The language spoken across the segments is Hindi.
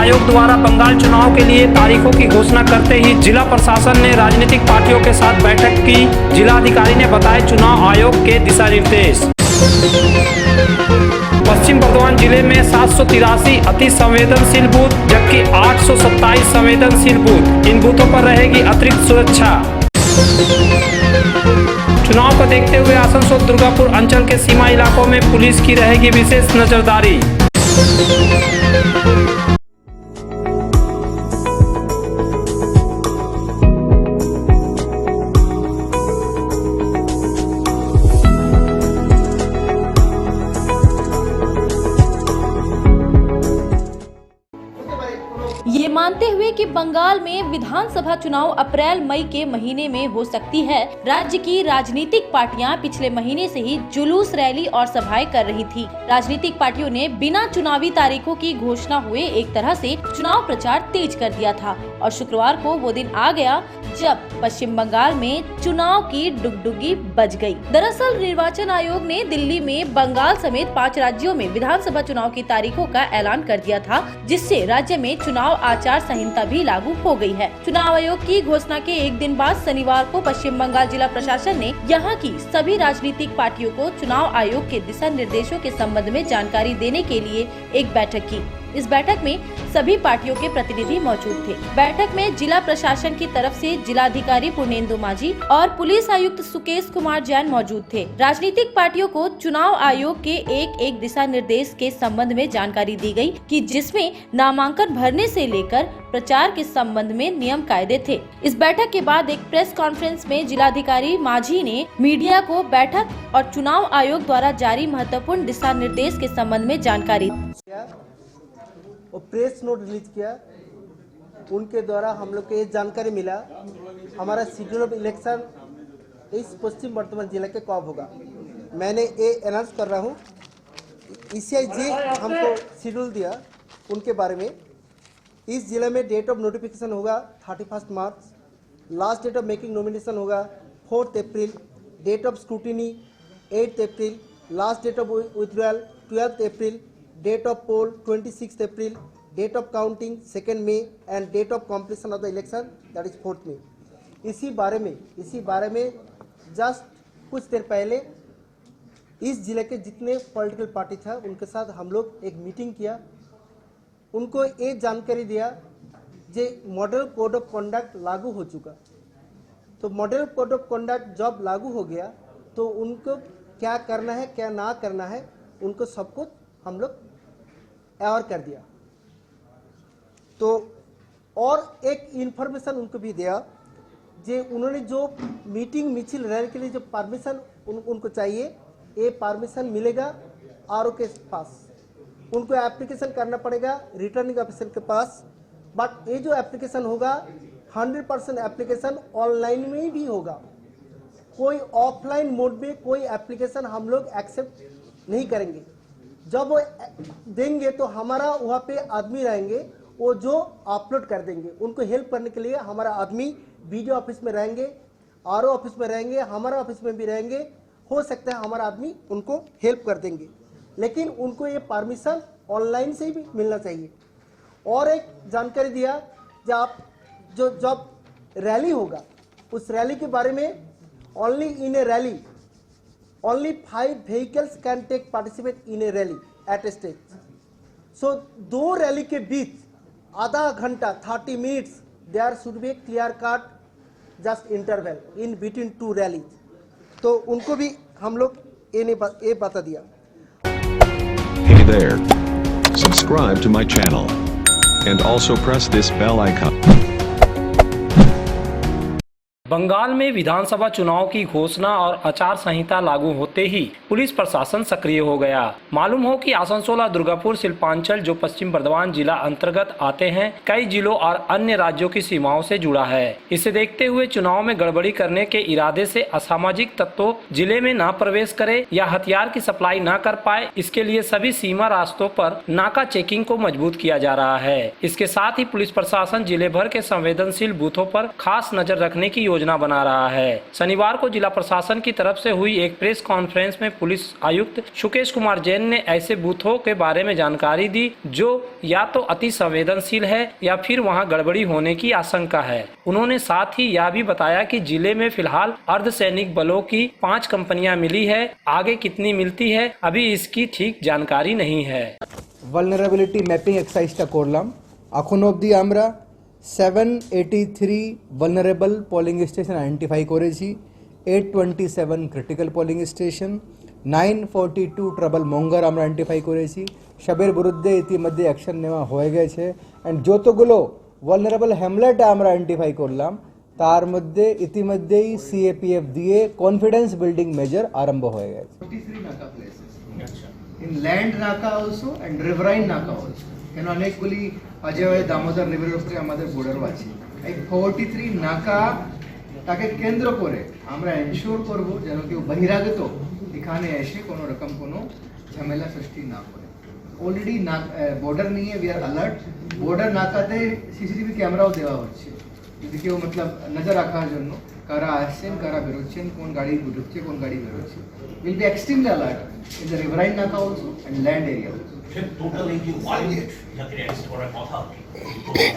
आयोग द्वारा बंगाल चुनाव के लिए तारीखों की घोषणा करते ही जिला प्रशासन ने राजनीतिक पार्टियों के साथ बैठक की। जिलाधिकारी ने बताए चुनाव आयोग के दिशा निर्देश। पश्चिम बर्धमान जिले में 783 अति संवेदनशील बूथ जबकि 827 संवेदनशील बूथ। इन बूथों पर रहेगी अतिरिक्त सुरक्षा। चुनाव को देखते हुए आसनसोल दुर्गापुर अंचल के सीमा इलाकों में पुलिस की रहेगी विशेष नजरदारी। ये मानते हुए कि बंगाल में विधानसभा चुनाव अप्रैल मई के महीने में हो सकती है, राज्य की राजनीतिक पार्टियां पिछले महीने से ही जुलूस, रैली और सभाएं कर रही थी। राजनीतिक पार्टियों ने बिना चुनावी तारीखों की घोषणा हुए एक तरह से चुनाव प्रचार तेज कर दिया था और शुक्रवार को वो दिन आ गया जब पश्चिम बंगाल में चुनाव की डुगडुगी बज गई। दरअसल निर्वाचन आयोग ने दिल्ली में बंगाल समेत 5 राज्यों में विधानसभा चुनाव की तारीखों का ऐलान कर दिया था, जिससे राज्य में चुनाव आचार संहिता भी लागू हो गई है। चुनाव आयोग की घोषणा के एक दिन बाद शनिवार को पश्चिम बंगाल जिला प्रशासन ने यहाँ की सभी राजनीतिक पार्टियों को चुनाव आयोग के दिशा निर्देशों के संबंध में जानकारी देने के लिए एक बैठक की। इस बैठक में सभी पार्टियों के प्रतिनिधि मौजूद थे। बैठक में जिला प्रशासन की तरफ से जिलाधिकारी पूर्णेंदु माझी और पुलिस आयुक्त सुकेश कुमार जैन मौजूद थे। राजनीतिक पार्टियों को चुनाव आयोग के एक दिशा निर्देश के संबंध में जानकारी दी गई कि जिसमें नामांकन भरने से लेकर प्रचार के संबंध में नियम कायदे थे। इस बैठक के बाद एक प्रेस कॉन्फ्रेंस में जिलाधिकारी माझी ने मीडिया को बैठक और चुनाव आयोग द्वारा जारी महत्वपूर्ण दिशा निर्देश के संबंध में जानकारी और प्रेस नोट रिलीज किया। उनके द्वारा हम लोग को ये जानकारी मिला हमारा शेड्यूल ऑफ इलेक्शन इस पश्चिम बर्धमान जिले के कब होगा। मैंने ये अनाउंस कर रहा हूँ। ECIG हमको शेड्यूल दिया उनके बारे में। इस जिले में डेट ऑफ नोटिफिकेशन होगा 31 March, last date of making nomination होगा 4 April, date of scrutiny 8 April, last date of withdrawal 12 April, date of poll 26 April, date of counting 2 May and date of completion of the election that is 4 May. इसी बारे में जस्ट कुछ देर पहले इस जिले के जितने पॉलिटिकल पार्टी था उनके साथ हम लोग एक मीटिंग किया। उनको ये जानकारी दिया जे मॉडल कोड ऑफ कंडक्ट लागू हो चुका। तो मॉडल कोड ऑफ कंडक्ट जब लागू हो गया तो उनको क्या करना है क्या ना करना है उनको सब कुछ हम लोग अवेयर कर दिया। तो और एक इंफॉर्मेशन उनको भी दिया जे उन्होंने जो मीटिंग मिছিল रैली के लिए जो परमिशन उनको चाहिए ये परमिशन मिलेगा आरओ के पास। उनको एप्लीकेशन करना पड़ेगा रिटर्निंग ऑफिसर के पास। बट ये जो एप्लीकेशन होगा 100% एप्लीकेशन ऑनलाइन में भी होगा। कोई ऑफलाइन मोड में कोई एप्लीकेशन हम लोग एक्सेप्ट नहीं करेंगे। जब वो देंगे तो हमारा वहाँ पे आदमी रहेंगे वो जो अपलोड कर देंगे। उनको हेल्प करने के लिए हमारा आदमी वीडियो ऑफिस में रहेंगे, आरओ ऑफिस में रहेंगे, हमारा ऑफिस में भी रहेंगे। हो सकता है हमारा आदमी उनको हेल्प कर देंगे, लेकिन उनको ये परमिशन ऑनलाइन से भी मिलना चाहिए। और एक जानकारी दिया जब रैली होगा उस रैली के बारे में only in A rally only 5 vehicles can take participate in a rally at a stage. So दो रैली के बीच आधा घंटा 30 minutes there should be a clear cut just interval in between 2 rallies. तो उनको भी हम लोग ये बता दिया। Hey there, subscribe to my channel and also press this bell icon. Bengal में विधानसभा चुनाव की घोषणा और आचार संहिता लागू होते ही पुलिस प्रशासन सक्रिय हो गया। मालूम हो कि आसनसोल और दुर्गापुर शिल्पांचल जो पश्चिम बर्धमान जिला अंतर्गत आते हैं कई जिलों और अन्य राज्यों की सीमाओं से जुड़ा है। इसे देखते हुए चुनाव में गड़बड़ी करने के इरादे से असामाजिक तत्वों जिले में न प्रवेश करे या हथियार की सप्लाई न कर पाए, इसके लिए सभी सीमा रास्तों पर नाका चेकिंग को मजबूत किया जा रहा है। इसके साथ ही पुलिस प्रशासन जिले भर के संवेदनशील बूथों पर खास नजर रखने की योजना बना रहा है। शनिवार को जिला प्रशासन की तरफ से हुई एक प्रेस कॉन्फ्रेंस में पुलिस आयुक्त सुकेश कुमार जैन ने ऐसे बूथों के बारे में जानकारी दी जो या तो अति संवेदनशील है या फिर वहां गड़बड़ी होने की आशंका है। उन्होंने साथ ही यह भी बताया कि जिले में फिलहाल अर्धसैनिक बलों की 5 कंपनियां मिली है, आगे कितनी मिलती है अभी इसकी ठीक जानकारी नहीं है। ভালনারেবিলিটি ম্যাপিং এক্সারসাইজটা করলাম। এখন অবধি আমরা 783 ভালনারেবল পোলিং স্টেশন আইডেন্টিফাই করেছি, 827 critical polling station, 942 trouble Munger আমরা আইডেন্টিফাই করেছি। সবের বিরুদ্ধে ইতিমধ্যে অ্যাকশন নেওয়া হয়ে গেছে অ্যান্ড যতগুলো ভালনারেবল হ্যামলেট আমরা আইডেন্টিফাই করলাম তার মধ্যে ইতিমধ্যেই সিএপিএফ দিয়ে কনফিডেন্স বিল্ডিং মেজার আরম্ভ হয়ে গেছে। 43 নাকা places in land naka also and riverine naka also কেন অনেকগুলি অজয় দামোদর রিভারের উপরে আমাদের বর্ডারও আছে। এই 43 নাকা তাকে কেন্দ্র করে আমরা এনশিওর করব যেন কেউ বহিরাগত এখানে এসে কোনো রকম কোনো ঝামেলা সৃষ্টি না করে। অলরেডি বর্ডার নিয়ে উই আর অ্যালার্ট। বর্ডার নাকাতে সিসিটিভি ক্যামেরাও দেওয়া হচ্ছে যদি কেউ মতলব নজর রাখার জন্য কারা আসছেন কারা বেরোচ্ছেন, কোন গাড়ি ঢুকছে কোন গাড়ি বেরোচ্ছে। Will be extremely alert in the riverine naka also and land area also.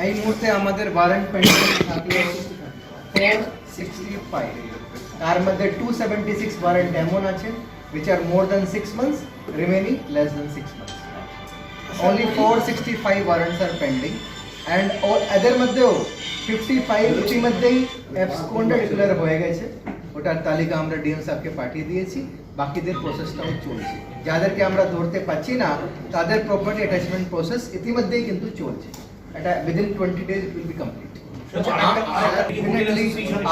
এই মুহূর্তে আমাদের ওয়ারেন্ট পেন্ডিং থাকলে 465, তার মধ্যে 276 ওয়ারেন্ট এমন আছে which are more than 6 months, remaining less than 6 months. Only 465 warrants are pending and all other মধ্যেও 55 ইতিমধ্যেই absconded ডিক্লেয়ার হয়ে গেছে। ওটার তালিকা আমরা ডিএম সাহেবকে পাঠিয়ে দিয়েছি, বাকিদের প্রসেসটাও চলছে। যাদেরকে আমরা ধরতে পাচ্ছি না তাদের প্রপার্টি অ্যাটাচমেন্ট প্রসেস ইতিমধ্যেই কিন্তু চলছে। এটা within 20 days it will be complete.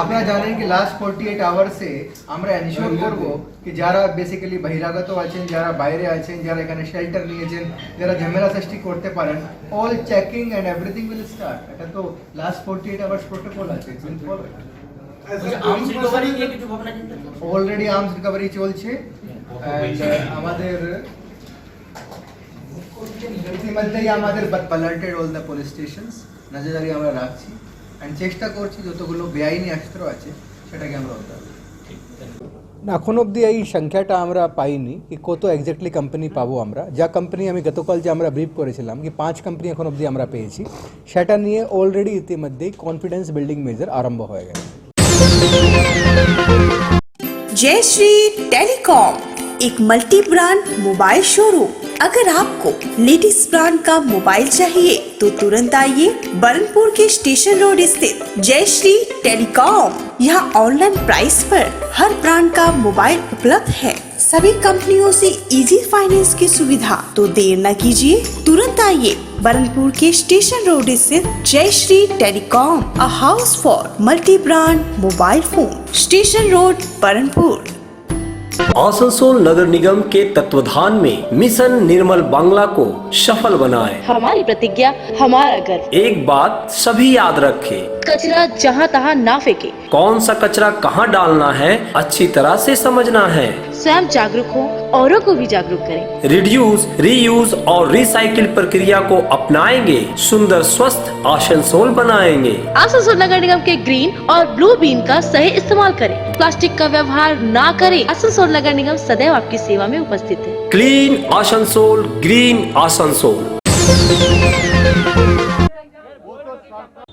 আপনারা জানেন কি লাস্ট 48 আওয়ার্সে আমরা এনশিওর করব কি যারা বেসিক্যালি বহিরাগত আছেন, যারা বাইরে আছেন, যারা এখানে শেল্টার নিয়েছেন, যারা ঝামেলা সৃষ্টি করতে পারেন, all checking and everything will start. এটা তো লাস্ট 48 আওয়ার্স প্রোটোকল আছে, it's been followed. Already arms recovery চলছে আমাদের ইতিমধ্যেই আমাদের পালার্টেড অল দ্য পুলিশ স্টেশনস নজরদারি আমরা রাখছি এন্ড চেষ্টা করছি যতগুলো বেআইনি অস্ত্র আছে সেটাকে আমরা উদ্ধার করি। না এখন অবধি এই সংখ্যাটা আমরা পাইনি কি কত এক্স্যাক্টলি কোম্পানি পাবো। আমরা যা কোম্পানি আমি গতকাল যে আমরা ব্রিফ করেছিলাম কি 5 কোম্পানি এখন অবধি আমরা পেয়েছি, সেটা নিয়ে অলরেডি ইতিমধ্যেই কনফিডেন্স বিল্ডিং মেজার আরম্ভ হয়ে গেছে। जय श्री टेलीकॉम एक मल्टी ब्रांड मोबाइल शोरूम। अगर आपको लेटेस्ट ब्रांड का मोबाइल चाहिए तो तुरंत आइए बरनपुर के स्टेशन रोड स्थित जय श्री टेलीकॉम। यहाँ ऑनलाइन प्राइस पर हर ब्रांड का मोबाइल उपलब्ध है। सभी कंपनियों से इजी फाइनेंस की सुविधा। तो देर न कीजिए, तुरंत आइए बरनपुर के स्टेशन रोड स्थित Jai Shri Telecom, a house for multi brand mobile phone, station road Burnpur. Asansol नगर निगम के तत्वाधान में मिशन निर्मल बांग्ला को सफल बनाएं। हमारी प्रतिज्ञा हमारा गर्व। एक बात सभी याद रखें, कचरा जहाँ तहाँ ना फेंके। कौन सा कचरा कहाँ डालना है अच्छी तरह से समझना है। स्वयं जागरूक हो, औरों को भी जागरूक करें। रिड्यूस, रीयूज और रिसाइकिल प्रक्रिया को अपनाएंगे, सुंदर स्वस्थ आसनसोल बनाएंगे। आसनसोल नगर निगम के ग्रीन और ब्लू बीन का सही इस्तेमाल करें, प्लास्टिक का व्यवहार ना करें। आसनसोल नगर निगम सदैव आपकी सेवा में उपस्थित है। Clean Asansol, green Asansol.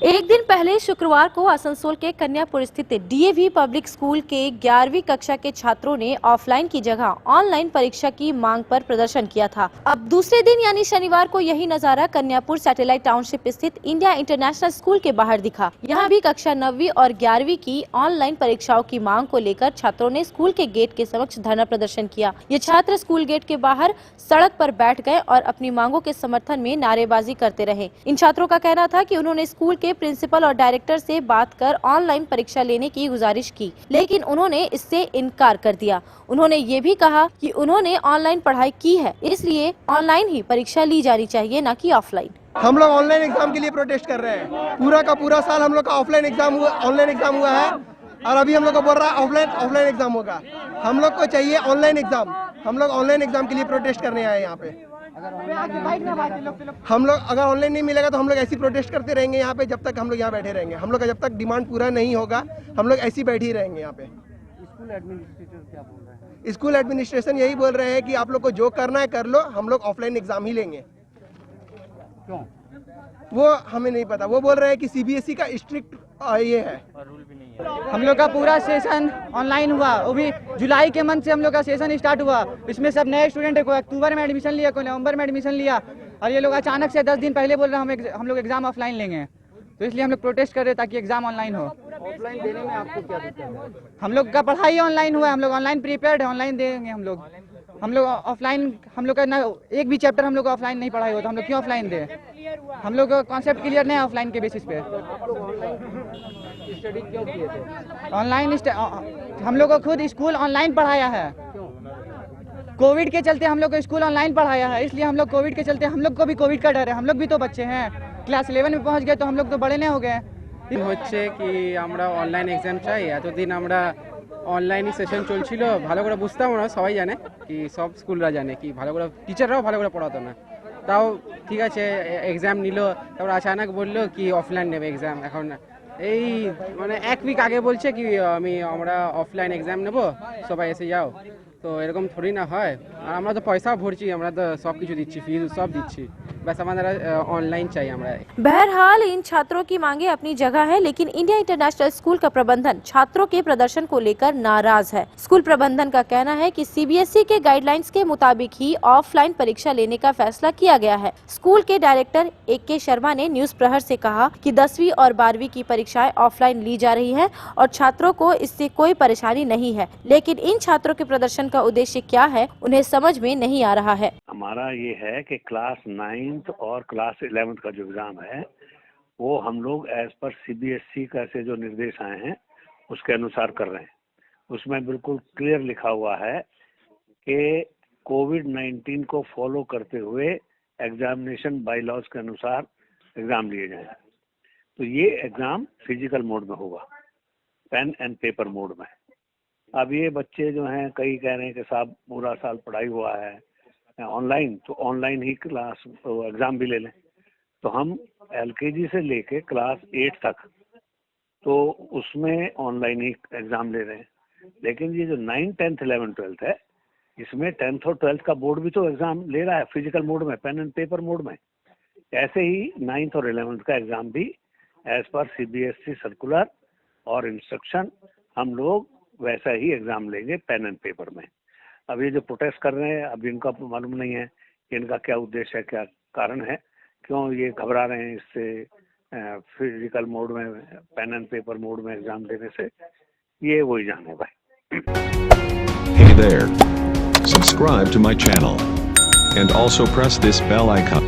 एक दिन पहले शुक्रवार को आसनसोल के कन्यापुर स्थित डीएवी पब्लिक स्कूल के 11वीं कक्षा के छात्रों ने ऑफलाइन की जगह ऑनलाइन परीक्षा की मांग पर प्रदर्शन किया था। अब दूसरे दिन यानी शनिवार को यही नजारा कन्यापुर सैटेलाइट टाउनशिप स्थित इंडिया इंटरनेशनल स्कूल के बाहर दिखा। यहाँ भी कक्षा 9वीं और 11वीं की ऑनलाइन परीक्षाओं की मांग को लेकर छात्रों ने स्कूल के गेट के समक्ष धरना प्रदर्शन किया। ये छात्र स्कूल गेट के बाहर सड़क पर बैठ गए और अपनी मांगों के समर्थन में नारेबाजी करते रहे। इन छात्रों का कहना था कि उन्होंने स्कूल के प्रिंसिपल और डायरेक्टर से बात कर ऑनलाइन परीक्षा लेने की गुजारिश की, लेकिन उन्होंने इससे इनकार कर दिया। उन्होंने ये भी कहा कि उन्होंने ऑनलाइन पढ़ाई की है, इसलिए ऑनलाइन ही परीक्षा ली जानी चाहिए, न कि ऑफलाइन। हम लोग ऑनलाइन एग्जाम के लिए प्रोटेस्ट कर रहे हैं। पूरा का पूरा साल हम लोग का ऑनलाइन एग्जाम हुआ है और अभी हम लोग को बोल रहा है ऑफलाइन एग्जाम होगा। हम लोग को चाहिए ऑनलाइन एग्जाम। हम लोग ऑनलाइन एग्जाम के लिए प्रोटेस्ट करने आए हैं यहाँ पे। हम लोग अगर ऑनलाइन नहीं मिलेगा तो हम लोग ऐसी प्रोटेस्ट करते रहेंगे यहाँ पे, जब तक हम लोग यहाँ बैठे रहेंगे। हम लोग का जब तक डिमांड पूरा नहीं होगा हम लोग ऐसे ही बैठे ही रहेंगे यहाँ पे। स्कूल एडमिनिस्ट्रेटर क्या बोल रहा है? स्कूल एडमिनिस्ट्रेशन यही बोल रहे हैं कि आप लोग को जो करना है कर लो, हम लोग ऑफलाइन एग्जाम ही लेंगे। क्यों? वो हमें नहीं पता। वो बोल रहे हैं कि सीबीएसई का स्ट्रिक्ट ये है। हम लोग का पूरा सेशन ऑनलाइन हुआ, वो भी जुलाई के मंथ से हम लोग का सेशन स्टार्ट हुआ। इसमें सब नए स्टूडेंट है, कोई अक्टूबर में एडमिशन लिया, कोई नवंबर में एडमिशन लिया, और ये लोग अचानक से 10 दिन पहले बोल रहे हैं हम लोग एग्जाम ऑफलाइन लेंगे। तो इसलिए हम लोग प्रोटेस्ट कर रहे हैं ताकि एग्जाम ऑनलाइन हो। ऑफलाइन देने में आपको क्या दिक्कत है? हम लोग का पढ़ाई ऑनलाइन हुआ है, हम लोग ऑनलाइन प्रिपेयर्ड है, ऑनलाइन देंगे हम लोग। हम लोग ऑफलाइन, हम लोग का ना एक भी चैप्टर हम लोग ऑफलाइन नहीं पढ़ाई होता, हम लोग क्यों ऑफलाइन दें? हम लोग का कॉन्सेप्ट क्लियर नहीं है ऑफलाइन के बेसिस पे। स्टडी क्यों किए थे? ऑनलाइन हम लोग को खुद स्कूल ऑनलाइन पढ़ाया है। कोविड के चलते हम लोग को स्कूल ऑनलाइन पढ़ाया है, इसलिए हम लोग कोविड के चलते हम लोग को भी कोविड का डर है। हम लोग भी तो बच्चे हैं, क्लास 11 में पहुंच गए तो हम लोग तो बड़े नहीं हो गए। হচ্ছে কি আমরা অনলাইন এক্সাম চাই। এতদিন আমরা অনলাইনে সেশন চলছিল, ভালো করে বুঝতাম না, সবাই জানে কি সব স্কুলরা জানে কি ভালো করে টিচাররাও ভালো করে পড়াতো না। তাও ঠিক আছে এক্সাম নিল, তারপর আচানক বললো কি অফলাইন নেবে এক্সাম। এখন এই মানে এক উইক আগে বলছে কি আমরা অফলাইন এক্সাম নেব, সবাই এসে যাও। তো এরকম থোড়ি না হয়। আর আমরা তো পয়সাও ভরছি, আমরা তো সব কিছু দিচ্ছি, ফিজ সব দিচ্ছি, बस हमारा ऑनलाइन चाहिए हमारा। बहरहाल इन छात्रों की मांगे अपनी जगह है, लेकिन इंडिया इंटरनेशनल स्कूल का प्रबंधन छात्रों के प्रदर्शन को लेकर नाराज है। स्कूल प्रबंधन का कहना है कि सीबीएसई के गाइडलाइंस के मुताबिक ही ऑफलाइन परीक्षा लेने का फैसला किया गया है। स्कूल के डायरेक्टर AK शर्मा ने न्यूज प्रहर से कहा कि 10वीं और 12वीं की परीक्षाएं ऑफलाइन ली जा रही है और छात्रों को इससे कोई परेशानी नहीं है, लेकिन इन छात्रों के प्रदर्शन का उद्देश्य क्या है उन्हें समझ में नहीं आ रहा है। हमारा ये है कि क्लास 9th और क्लास 11th का जो एग्जाम है वो हम लोग एज पर CBSE का से जो निर्देश आए हैं उसके अनुसार कर रहे हैं। उसमें बिल्कुल क्लियर लिखा हुआ है कि कोविड-19 को फॉलो करते हुए एग्जामिनेशन बाय लॉज के अनुसार एग्जाम लिए जाएं। तो ये एग्जाम फिजिकल मोड में होगा, पेन एंड पेपर मोड में। अब ये बच्चे जो हैं कई कह रहे हैं कि साहब पूरा साल पढ़ाई हुआ है ऑनलाइन, तो ऑनलाइन ही क्लास एग्ज़ाम भी ले लें। तो हम LKG से लेके क्लास 8 तक तो उसमें ऑनलाइन ही एग्ज़ाम ले रहे हैं। लेकिन ये जो 9, 10, 11, 12 है, इसमें 10th और 12th का बोर्ड भी तो एग्ज़ाम ले रहा है फिजिकल मोड में, पेन एंड पेपर मोड में। ऐसे ही 9th और 11th का एग्ज़ाम भी एज पर CBSE सर्कुलर और इंस्ट्रक्शन हम लोग वैसा ही एग्ज़ाम लेंगे पेन एंड पेपर में। अब ये जो प्रोटेस्ट कर रहे हैं, अब इनका मालूम नहीं है कि इनका क्या उद्देश्य है, क्या कारण है, क्यों ये घबरा रहे हैं इससे फिजिकल मोड में, पेन एंड पेपर मोड में एग्जाम देने से, ये वही जाने भाई। Hey there. Subscribe to my channel. And also press this bell icon.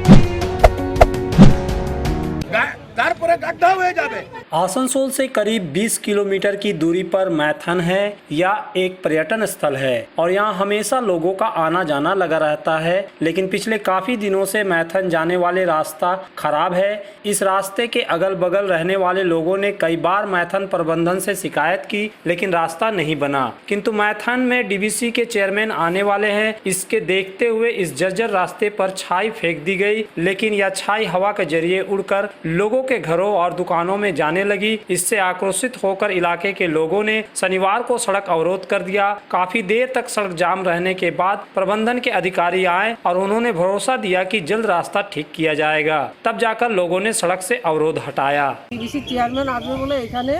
Asansol से करीब 20 किलोमीटर की दूरी पर मैथन है या एक पर्यटन स्थल है और यहाँ हमेशा लोगों का आना जाना लगा रहता है। लेकिन पिछले काफी दिनों से मैथन जाने वाले रास्ता खराब है। इस रास्ते के अगल बगल रहने वाले लोगों ने कई बार मैथन प्रबंधन से शिकायत की, लेकिन रास्ता नहीं बना। किंतु मैथन में DVC के चेयरमैन आने वाले हैं, इसके देखते हुए इस जर्जर रास्ते पर छाई फेंक दी गई, लेकिन यह छाई हवा के जरिए उड़कर लोगों के घरों और दुकानों में जाने लगी। इससे आक्रोशित होकर इलाके के लोगों ने शनिवार को सड़क अवरोध कर दिया। काफी देर तक सड़क जाम रहने के बाद प्रबंधन के अधिकारी आए और उन्होंने भरोसा दिया कि जल्द रास्ता ठीक किया जाएगा। तब जाकर लोगों ने सड़क से अवरोध हटाया। DVC চেয়ারম্যান আসবে বলে এখানে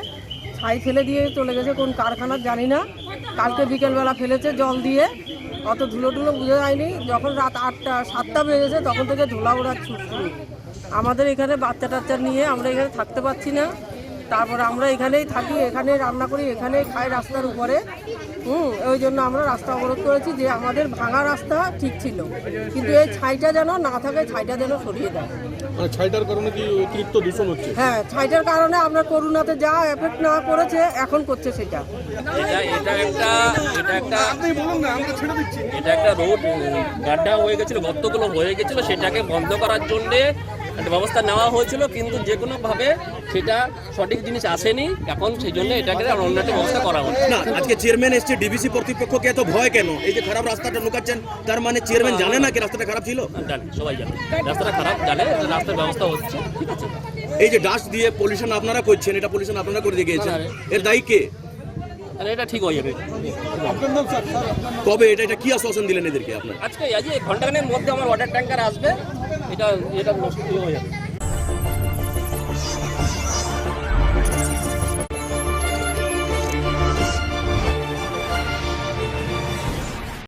ছাই ফেলে দিয়ে চলে গেছে, কোন কারখানা জানি না। কালকে বিকেলবেলা ফেলেছে জল দিয়ে, অত ধুলো টুলো বুঝে যায়নি। যখন রাত 8টা 7টা বেজেছে তখন থেকে ধুলা ওড়া শুরু। আমাদের এখানে বাচ্চা টাচ্চা নিয়ে আমরা এখানে থাকতে পারছি না। তারপর আমরা এখানেই থাকি, এখানে রান্না করি, এখানেই খাই রাস্তার উপরে। ওই জন্য আমরা রাস্তা অবরোধ করেছি যে আমাদের ভাঙা রাস্তা ঠিক ছিল, কিন্তু এই ছাইটা যেন না থাকে, ছাইটা যেন সরিয়ে দেয়। ছাইটার কারণে কি অতিরিক্ত দূষণ হচ্ছে? হ্যাঁ, ছাইটার কারণে আপনার করোনাতে যা এফেক্ট না করেছে এখন করছে সেটা। এটা একটা রোড গাড্ডা হয়ে গেছিল, গর্তগুলো হয়ে গেছিল, সেটাকে বন্ধ করার জন্যে একটা ব্যবস্থা নেওয়া হয়েছিল, কিন্তু যে কোনোভাবে সেটা সঠিক জিনিস আসেনি। এখন সেই জন্য এটাকে অন্য একটা ব্যবস্থা করা হচ্ছে। না, আজকে চেয়ারম্যান এসছে, ডিবিসি কর্তৃপক্ষকে এত ভয় কেন? এই যে খারাপ রাস্তাটা ঢুকাচ্ছেন, তার মানে চেয়ারম্যান জানে না কি রাস্তাটা খারাপ ছিল? জানে, সবাই জানে রাস্তাটা খারাপ, জানে যে রাস্তার ব্যবস্থা হচ্ছে, ঠিক আছে। এই যে ডাস্ট দিয়ে পলিউশন আপনারা করছেন, এটা পলিউশন আপনারা করে দিয়ে গিয়েছেন, এর দায়ী কে? তাহলে এটা ঠিক হয়ে যাবে। কবে এটা কি আশ্বাসন দিলেন এদেরকে আপনার? আজকে আজ ঘন্টাখানেক মধ্যে আমার ওয়াটার ট্যাঙ্কার আসবে, এটা হয়ে যাবে।